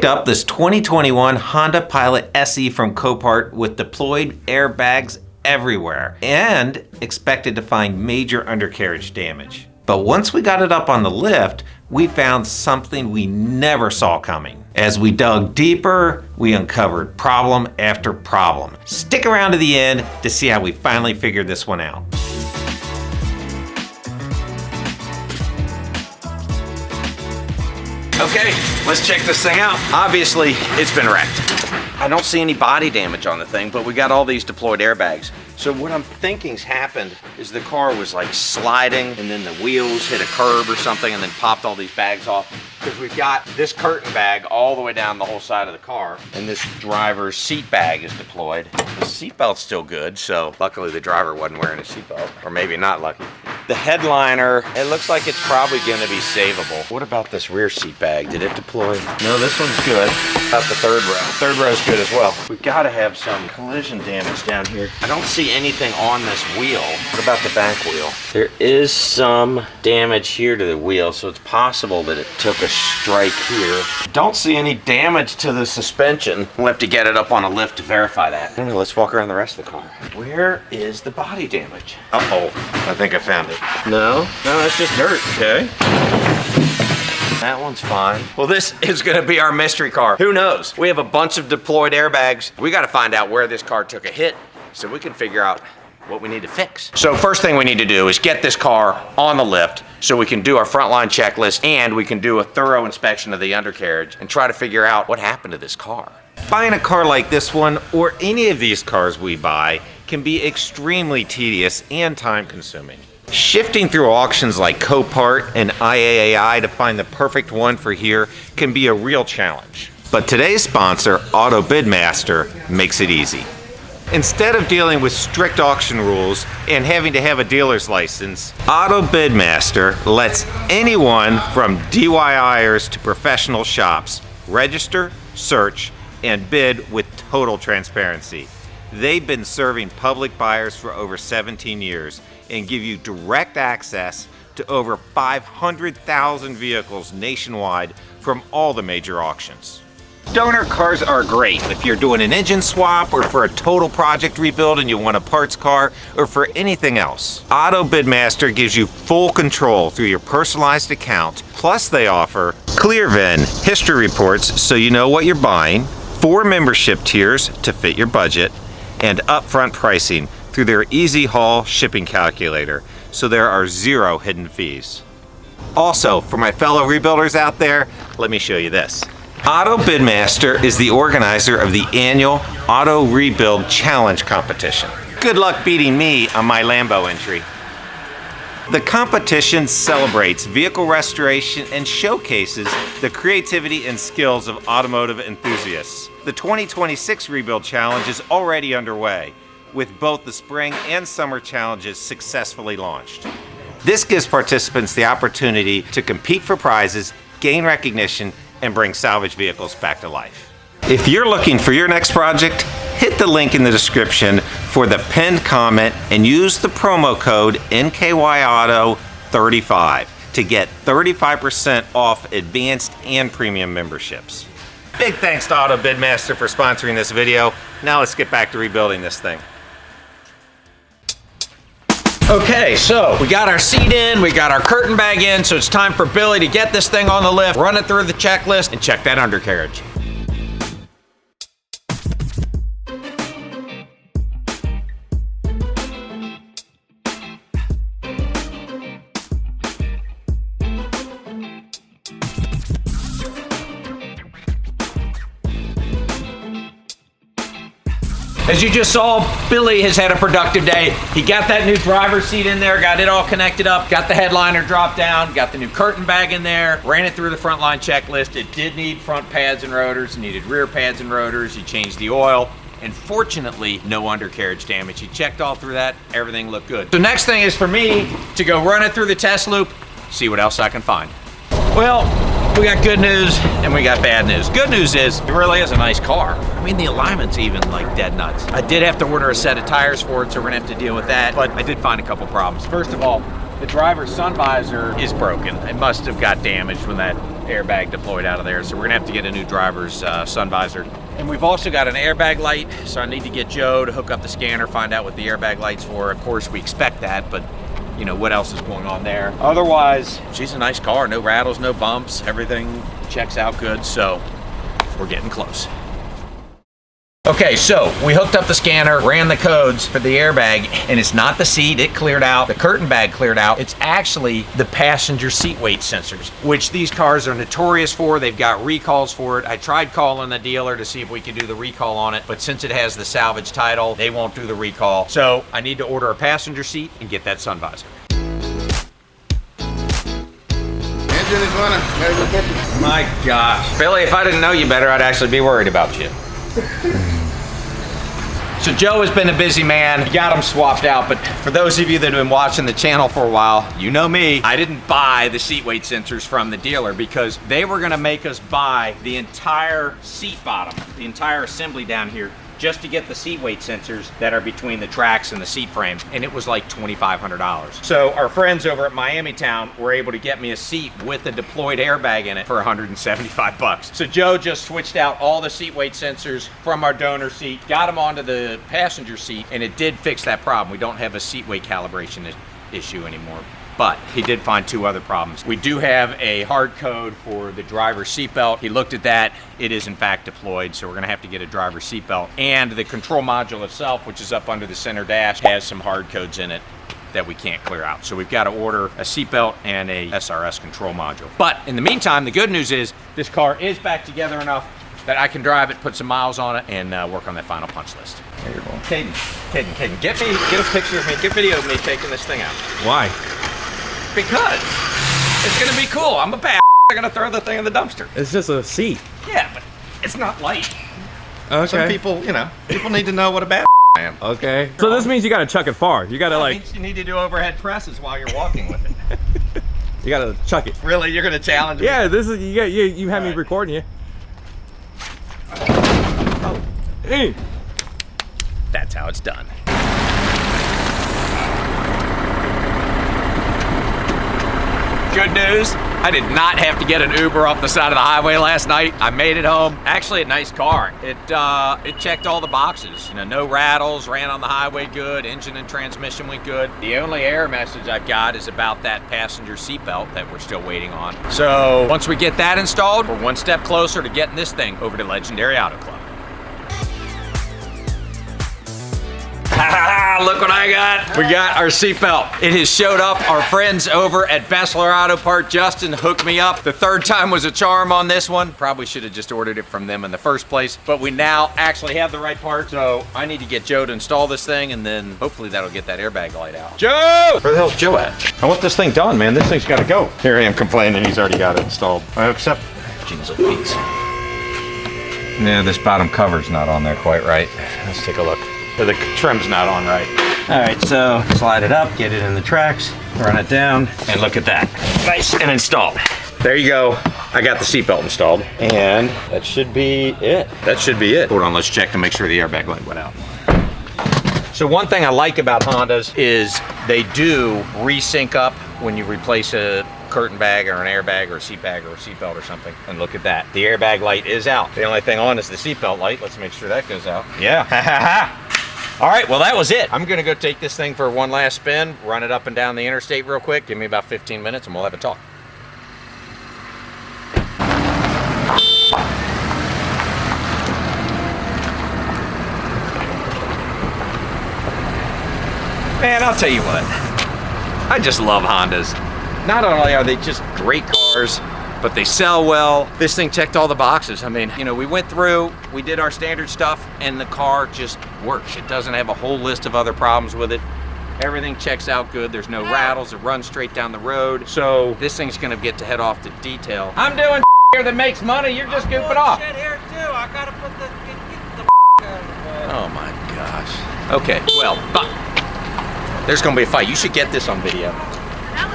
picked up this 2021 Honda Pilot SE from Copart with deployed airbags everywhere and expected to find major undercarriage damage. But once we got it up on the lift, we found something we never saw coming. As we dug deeper, we uncovered problem after problem. Stick around to the end to see how we finally figured this one out. Okay, let's check this thing out. Obviously, it's been wrecked. I don't see any body damage on the thing, but we got all these deployed airbags. So what I'm thinking's happened is the car was like sliding and then the wheels hit a curb or something and then popped all these bags off. Because we've got this curtain bag all the way down the whole side of the car and this driver's seat bag is deployed. The seatbelt's still good, so luckily the driver wasn't wearing a seatbelt, or maybe not lucky. The headliner, it looks like it's probably gonna be savable. What about this rear seat bag? Did it deploy? No, this one's good. About the third row. Third row's good as well. We've gotta have some collision damage down here. I don't see anything on this wheel. What about the back wheel? There is some damage here to the wheel, so it's possible that it took a strike here. Don't see any damage to the suspension. We'll have to get it up on a lift to verify that. I don't know, let's walk around the rest of the car. Where is the body damage? Uh-oh, I think I found it. No, that's just dirt. Okay. That one's fine. Well, this is gonna be our mystery car. Who knows? We have a bunch of deployed airbags. We gotta find out where this car took a hit so we can figure out what we need to fix. So first thing we need to do is get this car on the lift so we can do our frontline checklist and we can do a thorough inspection of the undercarriage and try to figure out what happened to this car. Buying a car like this one, or any of these cars we buy, can be extremely tedious and time-consuming. Shifting through auctions like Copart and IAAI to find the perfect one for here can be a real challenge. But today's sponsor, AutoBidMaster, makes it easy. Instead of dealing with strict auction rules and having to have a dealer's license, AutoBidMaster lets anyone from DIYers to professional shops register, search, and bid with total transparency. They've been serving public buyers for over 17 years and give you direct access to over 500,000 vehicles nationwide from all the major auctions. Donor cars are great if you're doing an engine swap or for a total project rebuild and you want a parts car or for anything else. AutoBidMaster gives you full control through your personalized account. Plus they offer ClearVin history reports so you know what you're buying, 4 membership tiers to fit your budget, and upfront pricing through their Easy Haul shipping calculator, so there are 0 hidden fees. Also, for my fellow rebuilders out there, let me show you this. AutoBidMaster is the organizer of the annual Auto Rebuild Challenge competition. Good luck beating me on my Lambo entry. The competition celebrates vehicle restoration and showcases the creativity and skills of automotive enthusiasts. The 2026 Rebuild Challenge is already underway, with both the spring and summer challenges successfully launched. This gives participants the opportunity to compete for prizes, gain recognition, and bring salvage vehicles back to life. If you're looking for your next project, hit the link in the description for the pinned comment and use the promo code NKYAuto35 to get 35% off advanced and premium memberships. Big thanks to AutoBidMaster for sponsoring this video. Now let's get back to rebuilding this thing. Okay, so we got our seat in, we got our curtain bag in, so it's time for Billy to get this thing on the lift, run it through the checklist, and check that undercarriage. As you just saw, Billy has had a productive day. He got that new driver's seat in there, got it all connected up, got the headliner dropped down, got the new curtain bag in there, ran it through the frontline checklist. It did need front pads and rotors, it needed rear pads and rotors, he changed the oil, and fortunately, no undercarriage damage. He checked all through that, everything looked good. The next thing is for me to go run it through the test loop, see what else I can find. Well, we got good news and we got bad news. Good news is it really is a nice car. I mean, the alignment's even like dead nuts. I did have to order a set of tires for it, so we're gonna have to deal with that, but I did find a couple problems. First of all, the driver's sun visor is broken. It must have got damaged when that airbag deployed out of there. So we're gonna have to get a new driver's sun visor. And we've also got an airbag light, so I need to get Joe to hook up the scanner, find out what the airbag light's for. Of course, we expect that, but you know, what else is going on there? Otherwise, she's a nice car, no rattles, no bumps, everything checks out good, so we're getting close. Okay, so we hooked up the scanner, ran the codes for the airbag, and it's not the seat, it cleared out, the curtain bag cleared out. It's actually the passenger seat weight sensors, which these cars are notorious for. They've got recalls for it. I tried calling the dealer to see if we could do the recall on it, but since it has the salvage title, they won't do the recall. So I need to order a passenger seat and get that sun visor. Engine is running. Gotta go catch it. My gosh. Billy, if I didn't know you better, I'd actually be worried about you. So Joe has been a busy man. He got them swapped out, but for those of you that have been watching the channel for a while, you know me. I didn't buy the seat weight sensors from the dealer because they were gonna make us buy the entire seat bottom, the entire assembly down here, just to get the seat weight sensors that are between the tracks and the seat frame, and it was like $2,500. So our friends over at Miami Town were able to get me a seat with a deployed airbag in it for 175 bucks. So Joe just switched out all the seat weight sensors from our donor seat, got them onto the passenger seat, and it did fix that problem. We don't have a seat weight calibration issue anymore. But he did find two other problems. We do have a hard code for the driver's seatbelt. He looked at that. It is in fact deployed, so we're gonna have to get a driver's seatbelt. And the control module itself, which is up under the center dash, has some hard codes in it that we can't clear out. So we've got to order a seatbelt and a SRS control module. But in the meantime, the good news is this car is back together enough that I can drive it, put some miles on it, and work on that final punch list. There you go. Caden, get a picture of me, get video of me taking this thing out. Why? Because it's gonna be cool. I'm a bad. I'm gonna throw the thing in the dumpster. It's just a seat. Yeah, but it's not light. Okay. Some people, you know, people need to know what a bad I am. Okay. So this means you gotta chuck it far. You gotta like. Means you need to do overhead presses while you're walking with it. You gotta chuck it. Really, you're gonna challenge me? Yeah, this is you had me recording you. Oh. Hey. That's how it's done. Good news, I did not have to get an Uber off the side of the highway last night. I made it home. Actually, a nice car. It checked all the boxes. You know, no rattles, ran on the highway good, engine and transmission went good. The only error message I've got is about that passenger seatbelt that we're still waiting on. So once we get that installed, we're one step closer to getting this thing over to Legendary Auto Club. Look what I got. We got our seatbelt. It has showed up. Our friends over at Bessler Auto Part, Justin, hooked me up. The third time was a charm on this one. Probably should have just ordered it from them in the first place, but we now actually have the right part. So I need to get Joe to install this thing, and then hopefully that'll get that airbag light out. Joe! Where the hell's Joe at? I want this thing done, man. This thing's gotta go. Here I am complaining he's already got it installed. Except, jeez Louise. Yeah, this bottom cover's not on there quite right. Let's take a look. The trim's not on right. All right, so slide it up, get it in the tracks, run it down, and look at that. Nice and installed. There you go. I got the seatbelt installed, and that should be it. That should be it. Hold on, let's check to make sure the airbag light went out. So one thing I like about Hondas is they do resync up when you replace a curtain bag or an airbag or a seat bag or a seatbelt or something. And look at that. The airbag light is out. The only thing on is the seatbelt light. Let's make sure that goes out. Yeah. All right, well, that was it. I'm gonna go take this thing for one last spin, run it up and down the interstate real quick. Give me about 15 minutes and we'll have a talk. Man, I'll tell you what, I just love Hondas. Not only are they just great cars, but they sell well. This thing checked all the boxes. I mean, you know, we went through, we did our standard stuff, and the car just works. It doesn't have a whole list of other problems with it. Everything checks out good. There's no rattles. It runs straight down the road. So this thing's gonna get to head off to detail. I'm doing here that makes money. You're just goofing off. Shit here too. I gotta put the out of the way. Oh my gosh. Okay, well, but there's gonna be a fight. You should get this on video.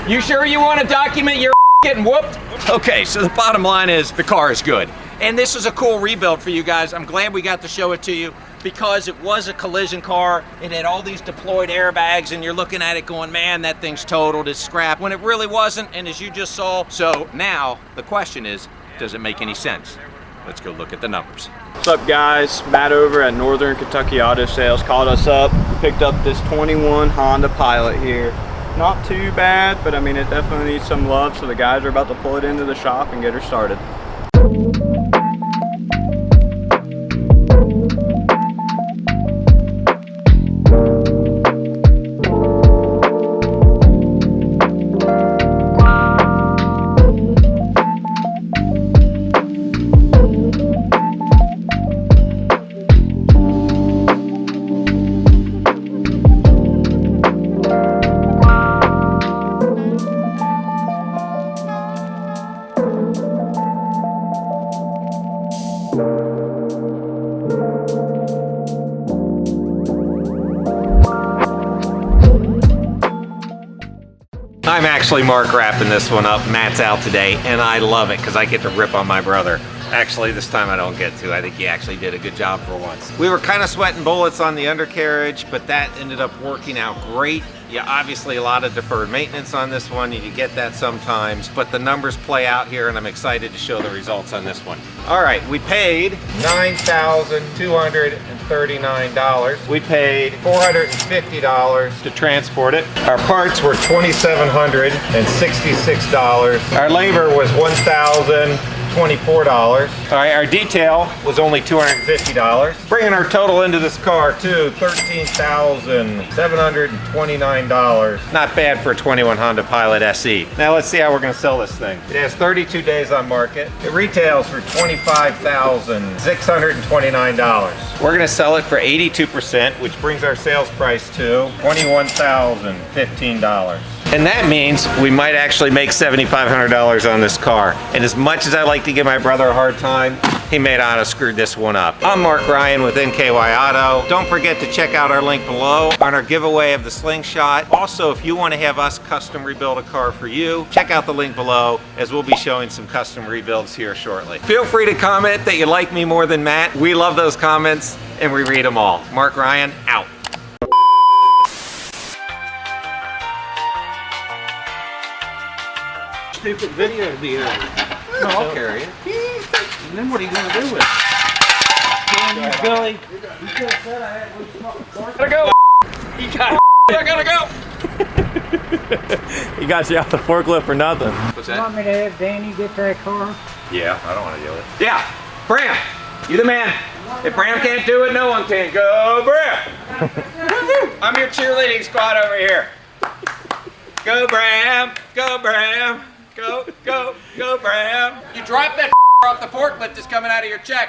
You sure you want to document your getting whooped? Okay, so the bottom line is the car is good. And this is a cool rebuild for you guys. I'm glad we got to show it to you because it was a collision car. It had all these deployed airbags and you're looking at it going, man, that thing's totaled, it's scrap, when it really wasn't, and as you just saw. So now the question is, does it make any sense? Let's go look at the numbers. What's up guys, Matt over at Northern Kentucky Auto Sales called us up. We picked up this 21 Honda Pilot here. Not too bad, but I mean it definitely needs some love, so the guys are about to pull it into the shop and get her started. I'm actually Mark wrapping this one up. Matt's out today, and I love it because I get to rip on my brother. Actually, this time I don't get to. I think he actually did a good job for once. We were kind of sweating bullets on the undercarriage, but that ended up working out great. Yeah, obviously a lot of deferred maintenance on this one. You get that sometimes, but the numbers play out here, and I'm excited to show the results on this one. All right, we paid $9,239. We paid $450 to transport it. Our parts were $2,766. Our labor was $1,024. All right, our detail was only $250. Bringing our total into this car to $13,729. Not bad for a 21 Honda Pilot SE. Now let's see how we're gonna sell this thing. It has 32 days on market. It retails for $25,629. We're gonna sell it for 82%, which brings our sales price to $21,015. And that means we might actually make $7,500 on this car. And as much as I like to give my brother a hard time, he may not have screwed this one up. I'm Mark Ryan with NKY Auto. Don't forget to check out our link below on our giveaway of the Slingshot. Also, if you want to have us custom rebuild a car for you, check out the link below as we'll be showing some custom rebuilds here shortly. Feel free to comment that you like me more than Matt. We love those comments and we read them all. Mark Ryan, out. Stupid video to be over. No, I'll carry it. And then what are you going to do with it? Billy. You could have said I had one small. Gotta go. You got I gotta go. He got you out the forklift for nothing. What's You that? want me to have Danny get that car? Yeah, I don't want to deal with it. Yeah, Bram, you the man. If Bram can't do it, no one can. Go, Bram. I'm your cheerleading squad over here. Go, Bram. Go, Bram. Go, go, go, Bram. You drop that off the forklift that's coming out of your check.